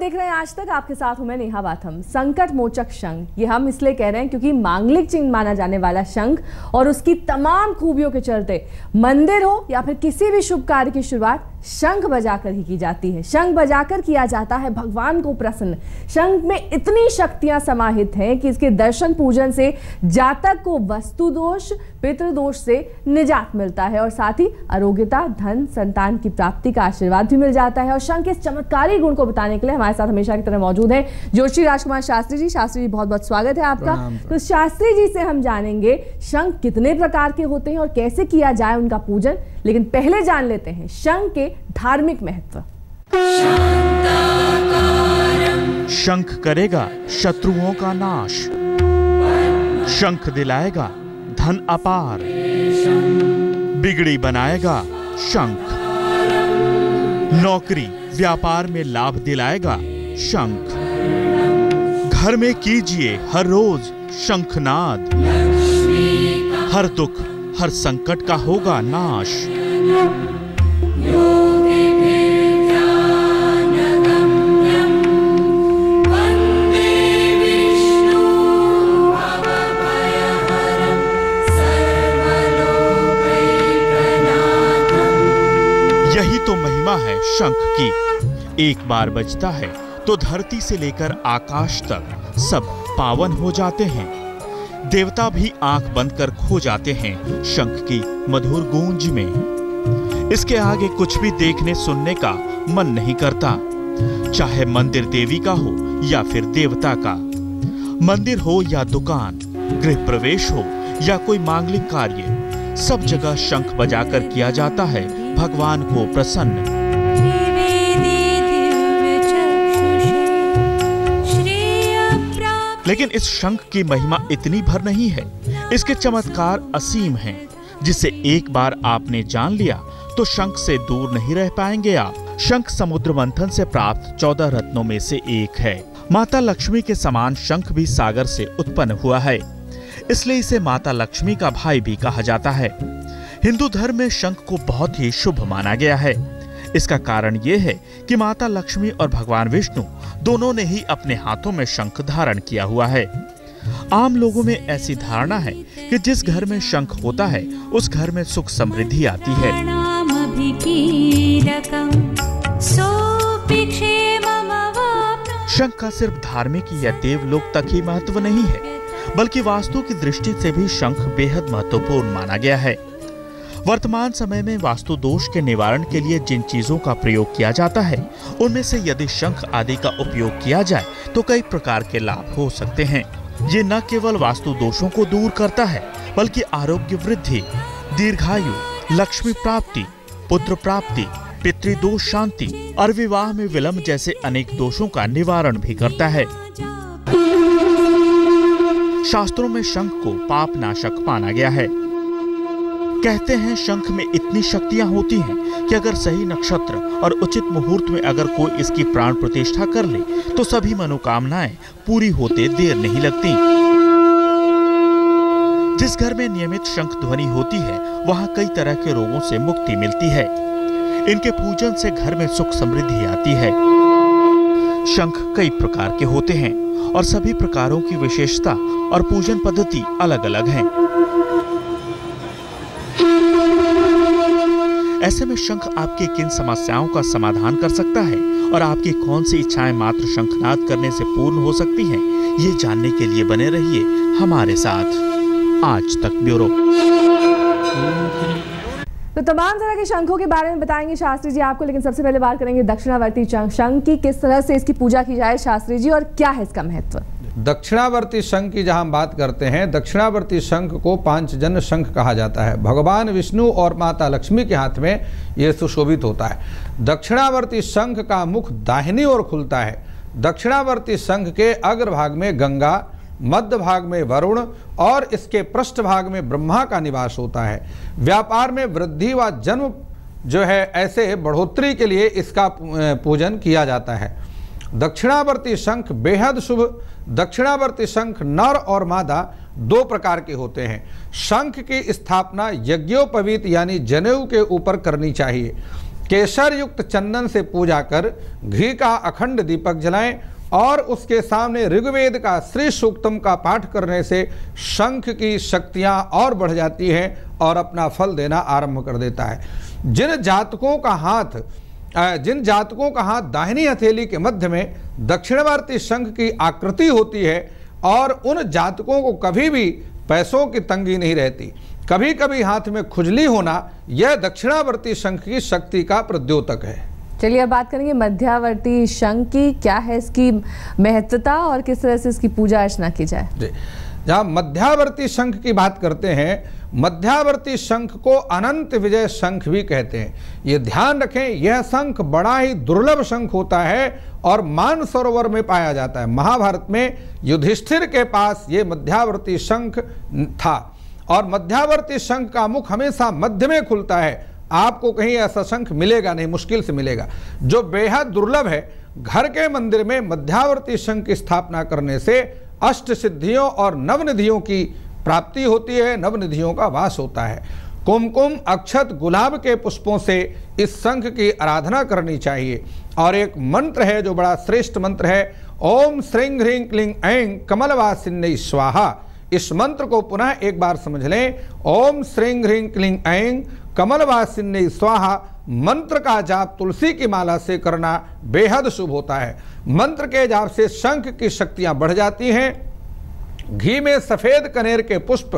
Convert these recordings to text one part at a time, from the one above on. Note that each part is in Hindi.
देख रहे हैं आज तक, आपके साथ हूं मैं नेहा बाथम। संकट मोचक शंख, ये हम इसलिए कह रहे हैं क्योंकि मांगलिक चिन्ह माना जाने वाला शंख और उसकी तमाम खूबियों के चलते मंदिर हो या फिर किसी भी शुभ कार्य की शुरुआत शंख बजाकर ही की जाती है। शंख बजाकर किया जाता है भगवान को प्रसन्न। शंख में इतनी शक्तियां समाहित हैं कि इसके दर्शन पूजन से जातक को वस्तु दोष, पितृदोष से निजात मिलता है और साथ ही आरोग्यता, धन, संतान की प्राप्ति का आशीर्वाद भी मिल जाता है। और शंख के इस चमत्कारी गुण को बताने के लिए हमारे साथ हमेशा की तरह मौजूद है ज्योतिषी राजकुमार शास्त्री जी। शास्त्री जी, बहुत बहुत स्वागत है आपका। तो शास्त्री जी से हम जानेंगे शंख कितने प्रकार के होते हैं और कैसे किया जाए उनका पूजन, लेकिन पहले जान लेते हैं शंख के धार्मिक महत्व। शंख करेगा शत्रुओं का नाश, शंख दिलाएगा धन अपार, बिगड़ी बनाएगा शंख, नौकरी व्यापार में लाभ दिलाएगा शंख, घर में कीजिए हर रोज शंखनाद, हर दुख हर संकट का होगा नाश। यही तो महिमा है शंख की। एक बार बजता है तो धरती से लेकर आकाश तक सब पावन हो जाते हैं। देवता भी आंख बंद कर खो जाते हैं शंख की मधुर गूंज में। इसके आगे कुछ भी देखने सुनने का मन नहीं करता, चाहे मंदिर देवी का हो या फिर देवता का, मंदिर हो या दुकान, गृह प्रवेश हो या कोई मांगलिक कार्य, सब जगह शंख बजाकर किया जाता है भगवान को प्रसन्न। लेकिन इस शंख की महिमा इतनी भर नहीं है, इसके चमत्कार असीम हैं, जिसे एक बार आपने जान लिया तो शंख से दूर नहीं रह पाएंगे आप। शंख समुद्र मंथन से प्राप्त 14 रत्नों में से एक है। माता लक्ष्मी के समान शंख भी सागर से उत्पन्न हुआ है, इसलिए इसे माता लक्ष्मी का भाई भी कहा जाता है। हिंदू धर्म में शंख को बहुत ही शुभ माना गया है। इसका कारण ये है कि माता लक्ष्मी और भगवान विष्णु दोनों ने ही अपने हाथों में शंख धारण किया हुआ है। आम लोगों में ऐसी धारणा है कि जिस घर में शंख होता है उस घर में सुख समृद्धि आती है। शंख का सिर्फ धार्मिक या देवलोक तक ही महत्व नहीं है, बल्कि वास्तु की दृष्टि से भी शंख बेहद महत्वपूर्ण माना गया है। वर्तमान समय में वास्तु दोष के निवारण के लिए जिन चीजों का प्रयोग किया जाता है, उनमें से यदि शंख आदि का उपयोग किया जाए तो कई प्रकार के लाभ हो सकते हैं। ये न केवल वास्तु दोषों को दूर करता है, बल्कि आरोग्य वृद्धि, दीर्घायु, लक्ष्मी प्राप्ति, पुत्र प्राप्ति, पितृदोष शांति और विवाह में विलंब जैसे अनेक दोषों का निवारण भी करता है। शास्त्रों में शंख को पाप नाशक माना गया है। कहते हैं शंख में इतनी शक्तियां होती हैं कि अगर सही नक्षत्र और उचित मुहूर्त में अगर कोई इसकी प्राण प्रतिष्ठा कर ले तो सभी मनोकामनाएं पूरी होते देर नहीं लगती। जिस घर में नियमित शंख ध्वनि होती है वहां कई तरह के रोगों से मुक्ति मिलती है। इनके पूजन से घर में सुख समृद्धि आती है। शंख कई प्रकार के होते हैं और सभी प्रकारों की विशेषता और पूजन पद्धति अलग अलग है। ऐसे में शंख आपकी किन समस्याओं का समाधान कर सकता है और आपकी कौन सी इच्छाएं मात्र शंखनाद करने से पूर्ण हो सकती हैं, ये जानने के लिए बने रहिए हमारे साथ। आज तक ब्यूरो। तो तमाम तरह के शंखों के बारे में बताएंगे शास्त्री जी आपको, लेकिन सबसे पहले बात करेंगे दक्षिणावर्ती शंख की। किस तरह से इसकी पूजा की जाए शास्त्री जी, और क्या है इसका महत्व? दक्षिणावर्ती शंख की जहां हम बात करते हैं, दक्षिणावर्ती शंख को पांचजन्य शंख कहा जाता है। भगवान विष्णु और माता लक्ष्मी के हाथ में यह सुशोभित होता है। दक्षिणावर्ती शंख का मुख दाहिनी ओर खुलता है। दक्षिणावर्ती शंख के अग्रभाग में गंगा, मध्य भाग में वरुण और इसके पृष्ठ भाग में ब्रह्मा का निवास होता है। व्यापार में वृद्धि व जन्म जो है ऐसे बढ़ोतरी के लिए इसका पूजन किया जाता है। दक्षिणावर्ती शंख बेहद शुभ। दक्षिणावर्ती शंख नर और मादा दो प्रकार के होते हैं। शंख की स्थापना यज्ञोपवीत यानी जनेऊ के ऊपर करनी चाहिए। केसर युक्त चंदन से पूजा कर घी का अखंड दीपक जलाएं और उसके सामने ऋग्वेद का श्री सूक्तम का पाठ करने से शंख की शक्तियां और बढ़ जाती हैं और अपना फल देना आरंभ कर देता है। जिन जातकों का हाथ दाहिनी हथेली के मध्य में दक्षिणावर्ती शंख की आकृति होती है और उन जातकों को कभी भी पैसों की तंगी नहीं रहती, कभी कभी हाथ में खुजली होना, यह दक्षिणावर्ती शंख की शक्ति का प्रद्योतक है। चलिए अब बात करेंगे मध्यावर्ती शंख की। क्या है इसकी महत्वता और किस तरह से इसकी पूजा अर्चना की जाए? जी, जहाँ मध्यावर्ती शंख की बात करते हैं, मध्यावर्ती शंख को अनंत विजय शंख भी कहते हैं। ये ध्यान रखें, यह शंख बड़ा ही दुर्लभ शंख होता है और मानसरोवर में पाया जाता है। महाभारत में युधिष्ठिर के पास ये मध्यावर्ती शंख था और मध्यावर्ती शंख का मुख हमेशा मध्य में खुलता है। आपको कहीं ऐसा शंख मिलेगा नहीं, मुश्किल से मिलेगा, जो बेहद दुर्लभ है। घर के मंदिर में मध्यावर्ती शंख की स्थापना करने से अष्ट सिद्धियों और नवनिधियों की प्राप्ति होती है, नवनिधियों का वास होता है। कुमकुम, अक्षत, गुलाब के पुष्पों से इस शंख की आराधना करनी चाहिए। और एक मंत्र है जो बड़ा श्रेष्ठ मंत्र है, ओम श्रीं ह्रीं क्लीं ऐं कमलवासिन्यै स्वाहा। इस मंत्र को पुनः एक बार समझ लें, ओम श्रीं ह्रीं क्लीं ऐं कमलवासिन्यै स्वाहा। मंत्र का जाप तुलसी की माला से करना बेहद शुभ होता है। मंत्र के जाप से शंख की शक्तियां बढ़ जाती हैं। घी में सफेद कनेर के पुष्प,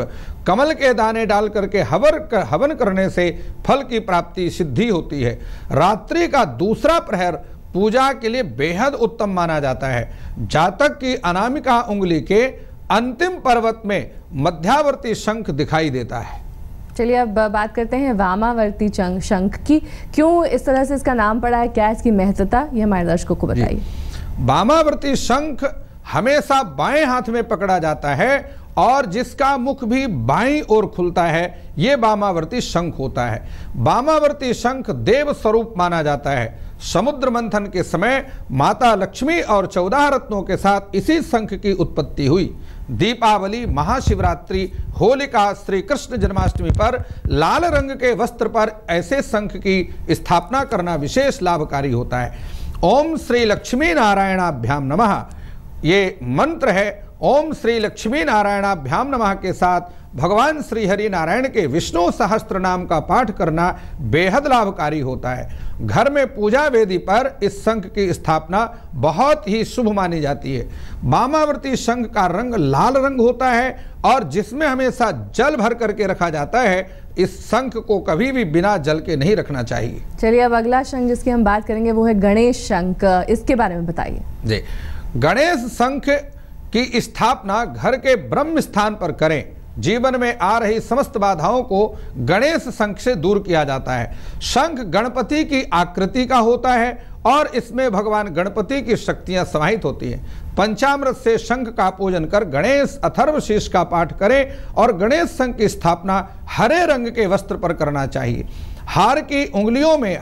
कमल के दाने डाल करके हवन करने से फल की प्राप्ति सिद्धि होती है। रात्रि का दूसरा प्रहर पूजा के लिए बेहद उत्तम माना जाता है। जातक की अनामिका उंगली के अंतिम पर्वत में मध्यावर्ती शंख दिखाई देता है। चलिए अब बात करते हैं वामावर्ती शंख की। क्यों इस तरह से इसका नाम पड़ा है, क्या इसकी महत्वता, ये हमारे दर्शकों को बताइए। वामावर्ती शंख हमेशा बाएं हाथ में पकड़ा जाता है और जिसका मुख भी बाईं ओर खुलता है, ये वामावर्ती शंख होता है। वामावर्ती शंख देव स्वरूप माना जाता है। समुद्र मंथन के समय माता लक्ष्मी और 14 रत्नों के साथ इसी शंख की उत्पत्ति हुई। दीपावली, महाशिवरात्रि, होलिका, श्री कृष्ण जन्माष्टमी पर लाल रंग के वस्त्र पर ऐसे शंख की स्थापना करना विशेष लाभकारी होता है। ओम श्री लक्ष्मी नारायणाभ्याम नमः, ये मंत्र है। ओम श्री लक्ष्मी नारायणाभ्याम नमः के साथ भगवान श्री हरि नारायण के विष्णु सहस्त्र नाम का पाठ करना बेहद लाभकारी होता है। घर में पूजा वेदी पर इस शंख की स्थापना बहुत ही शुभ मानी जाती है। वामावर्ती शंख का रंग लाल रंग होता है और जिसमें हमेशा जल भर करके रखा जाता है। इस शंख को कभी भी बिना जल के नहीं रखना चाहिए। चलिए अब अगला शंख जिसकी हम बात करेंगे वो है गणेश शंख। इसके बारे में बताइए। जी, गणेश शंख की स्थापना घर के ब्रह्म स्थान पर करें। जीवन में आ रही समस्त बाधाओं को गणेश शंख से दूर किया जाता है। शंख गणपति की आकृति का होता है और इसमें भगवान गणपति की शक्तियां समाहित होती हैं। पंचामृत से शंख का पूजन कर गणेश अथर्वशीष का पाठ करें और गणेश शंख की स्थापना हरे रंग के वस्त्र पर करना चाहिए। हार की उंगलियों में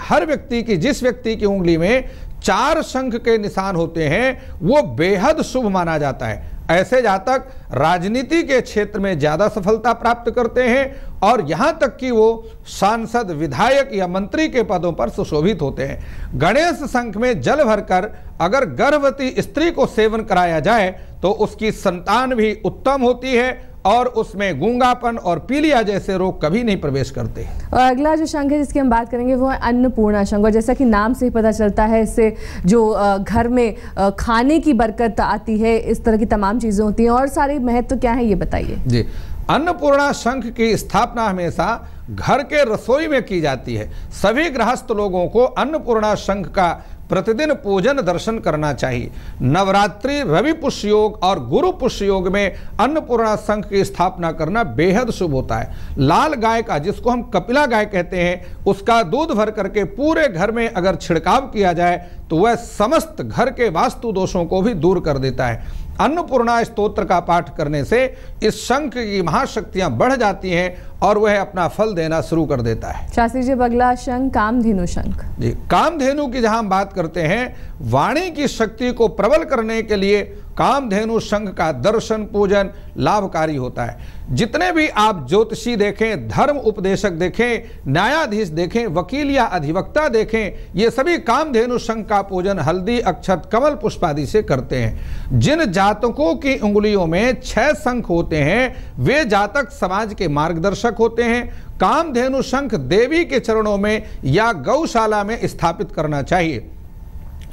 जिस व्यक्ति की उंगली में 4 शंख के निशान होते हैं वो बेहद शुभ माना जाता है। ऐसे जातक राजनीति के क्षेत्र में ज्यादा सफलता प्राप्त करते हैं और यहां तक कि वो सांसद, विधायक या मंत्री के पदों पर सुशोभित होते हैं। गणेश शंख में जल भरकर अगर गर्भवती स्त्री को सेवन कराया जाए तो उसकी संतान भी उत्तम होती है और उसमें गूंगापन और पीलिया जैसे रोग कभी नहीं प्रवेश करते। और अगला जो शंख है जिसकी हम बात करेंगे वो है अन्नपूर्णा शंख। और जैसा कि नाम से ही पता चलता है, इससे जो घर में खाने की बरकत आती है, इस तरह की तमाम चीजें होती हैं। और सारी महत्व क्या है ये बताइए। जी, अन्नपूर्णा शंख की स्थापना हमेशा घर के रसोई में की जाती है। सभी गृहस्थ लोगों को अन्नपूर्णा शंख का प्रतिदिन पूजन दर्शन करना चाहिए। नवरात्रि, रवि पुष्य योग और गुरु पुष्य योग में अन्नपूर्णा शंख की स्थापना करना बेहद शुभ होता है। लाल गाय का, जिसको हम कपिला गाय कहते हैं, उसका दूध भर करके पूरे घर में अगर छिड़काव किया जाए तो वह समस्त घर के वास्तु दोषों को भी दूर कर देता है। अन्नपूर्णा स्तोत्र का पाठ करने से इस शंख की महाशक्तियां बढ़ जाती हैं और वह अपना फल देना शुरू कर देता है। शास्त्री जी, अगला शंख कामधेनु शंख। जी, कामधेनु की जहां हम बात करते हैं, वाणी की शक्ति को प्रबल करने के लिए कामधेनु शंख का दर्शन पूजन लाभकारी होता है। जितने भी आप ज्योतिषी देखें, धर्म उपदेशक देखें, न्यायाधीश देखें, वकील या अधिवक्ता देखें, ये सभी कामधेनु शंख का पूजन हल्दी, अक्षत, कमल पुष्प आदि से करते हैं। जिन जातकों की उंगलियों में 6 शंख होते हैं वे जातक समाज के मार्गदर्शक होते हैं। कामधेनु शंख देवी के चरणों में या गौशाला में स्थापित करना चाहिए।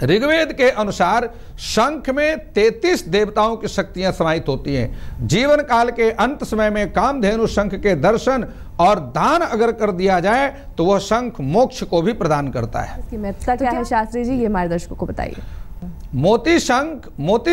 ऋग्वेद के अनुसार शंख में 33 देवताओं की शक्तियां समाहित होती हैं। जीवन काल के अंत समय में कामधेनु शंख के दर्शन और दान अगर कर दिया जाए तो वह शंख मोक्ष को भी प्रदान करता है। इसकी महत्ता क्या है शास्त्री जी, ये हमारे दर्शकों को बताइए। मोती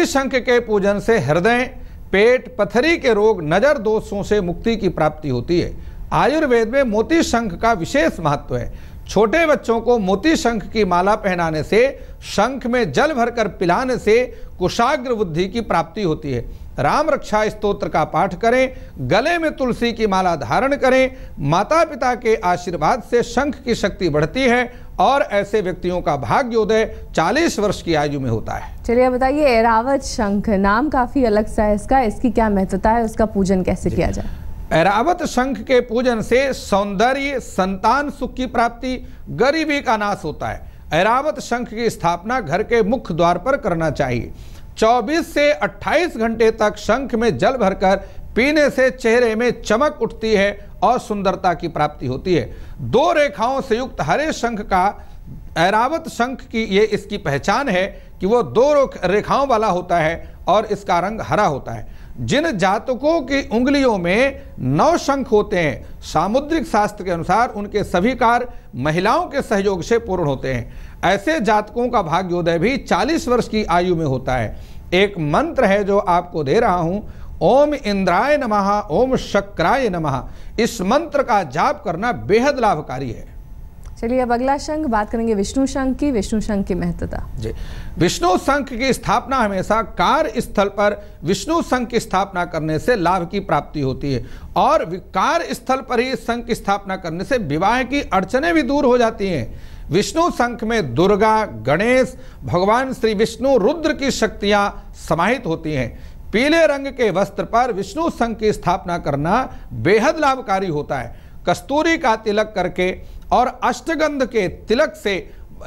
शंख के पूजन से हृदय, पेट, पथरी के रोग, नजर दोषों से मुक्ति की प्राप्ति होती है। आयुर्वेद में मोती शंख का विशेष महत्व है। छोटे बच्चों को मोती शंख की माला पहनाने से, शंख में जल भरकर पिलाने से कुशाग्र बुद्धि की प्राप्ति होती है। राम रक्षा स्तोत्र का पाठ करें, गले में तुलसी की माला धारण करें। माता पिता के आशीर्वाद से शंख की शक्ति बढ़ती है और ऐसे व्यक्तियों का भाग्योदय 40 वर्ष की आयु में होता है। चलिए बताइए, ऐरावत शंख नाम काफी अलग सा है इसकी क्या महत्ता है, उसका पूजन कैसे किया जाए? ऐरावत शंख के पूजन से सौंदर्य, संतान सुख की प्राप्ति, गरीबी का नाश होता है। ऐरावत शंख की स्थापना घर के मुख्य द्वार पर करना चाहिए। 24 से 28 घंटे तक शंख में जल भरकर पीने से चेहरे में चमक उठती है और सुंदरता की प्राप्ति होती है। 2 रेखाओं से युक्त हरे शंख का, ऐरावत शंख की ये इसकी पहचान है कि वो 2 रेखाओं वाला होता है और इसका रंग हरा होता है। जिन जातकों की उंगलियों में 9 शंख होते हैं, सामुद्रिक शास्त्र के अनुसार उनके सभी कार्य महिलाओं के सहयोग से पूर्ण होते हैं। ऐसे जातकों का भाग्योदय भी 40 वर्ष की आयु में होता है। एक मंत्र है जो आपको दे रहा हूं, ओम इंद्राय नमः, ओम शक्राय नमः। इस मंत्र का जाप करना बेहद लाभकारी है। चलिए अब अगला शंख बात करेंगे विष्णु शंख की। विष्णु शंख की महत्ता जी, विष्णु शंख की स्थापना हमेशा कार्य स्थल पर विष्णु शंख की स्थापना करने से लाभ की प्राप्ति होती है और कार्य स्थल पर ही शंख की स्थापना करने से विवाह की अड़चनें भी दूर हो जाती हैं। विष्णु शंख में दुर्गा, गणेश, भगवान श्री विष्णु, रुद्र की शक्तियां समाहित होती हैं। पीले रंग के वस्त्र पर विष्णु शंख की स्थापना करना बेहद लाभकारी होता है। कस्तूरी का तिलक करके और अष्टगंध के तिलक से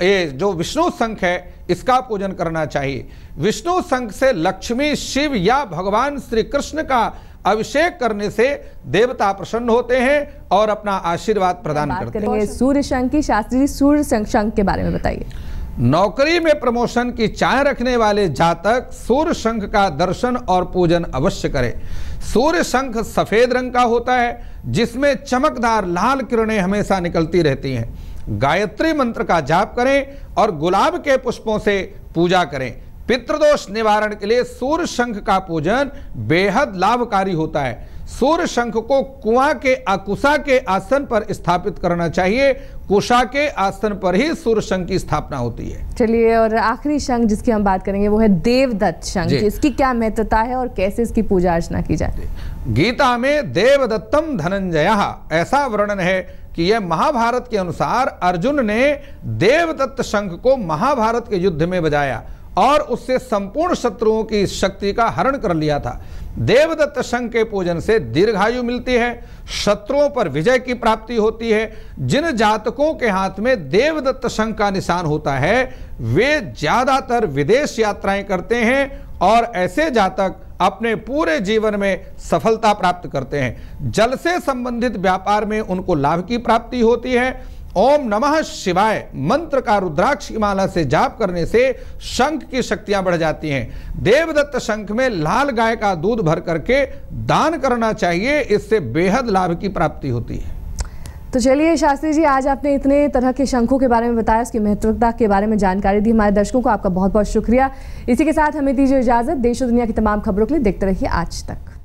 ये जो विष्णु शंख है इसका पूजन करना चाहिए। विष्णु शंख से लक्ष्मी, शिव या भगवान श्री कृष्ण का अभिषेक करने से देवता प्रसन्न होते हैं और अपना आशीर्वाद प्रदान करते हैं। सूर्य शंख की शास्त्री जी, सूर्य शंख के बारे में बताइए। नौकरी में प्रमोशन की चाह रखने वाले जातक सूर्य शंख का दर्शन और पूजन अवश्य करें। सूर्य शंख सफेद रंग का होता है जिसमें चमकदार लाल किरणें हमेशा निकलती रहती हैं। गायत्री मंत्र का जाप करें और गुलाब के पुष्पों से पूजा करें। पितृदोष निवारण के लिए सूर्य शंख का पूजन बेहद लाभकारी होता है। सूर्य शंख को कुआं के अकुशा के आसन पर स्थापित करना चाहिए। कुशा के आसन पर ही सूर्य शंख की स्थापना होती है। चलिए और आखिरी शंख जिसकी हम बात करेंगे वो है देवदत्त शंख। इसकी क्या महत्ता है और कैसे इसकी पूजा अर्चना की जाए? गीता में देवदत्तम धनंजयः ऐसा वर्णन है कि यह महाभारत के अनुसार अर्जुन ने देवदत्त शंख को महाभारत के युद्ध में बजाया और उससे संपूर्ण शत्रुओं की शक्ति का हरण कर लिया था। देवदत्त शंख के पूजन से दीर्घायु मिलती है, शत्रुओं पर विजय की प्राप्ति होती है। जिन जातकों के हाथ में देवदत्त शंख का निशान होता है वे ज्यादातर विदेश यात्राएं करते हैं और ऐसे जातक अपने पूरे जीवन में सफलता प्राप्त करते हैं। जल से संबंधित व्यापार में उनको लाभ की प्राप्ति होती है। ओम नमः शिवाय मंत्र का रुद्राक्ष की माला से जाप करने से शंख की शक्तियां बढ़ जाती हैं। देवदत्त शंख में लाल गाय का दूध भर करके दान करना चाहिए, इससे बेहद लाभ की प्राप्ति होती है। तो चलिए शास्त्री जी, आज आपने इतने तरह के शंखों के बारे में बताया, उसकी महत्वता के बारे में जानकारी दी हमारे दर्शकों को। आपका बहुत बहुत शुक्रिया। इसी के साथ हमें दीजिए इजाजत। देश और दुनिया की तमाम खबरों के लिए देखते रहिए आज तक।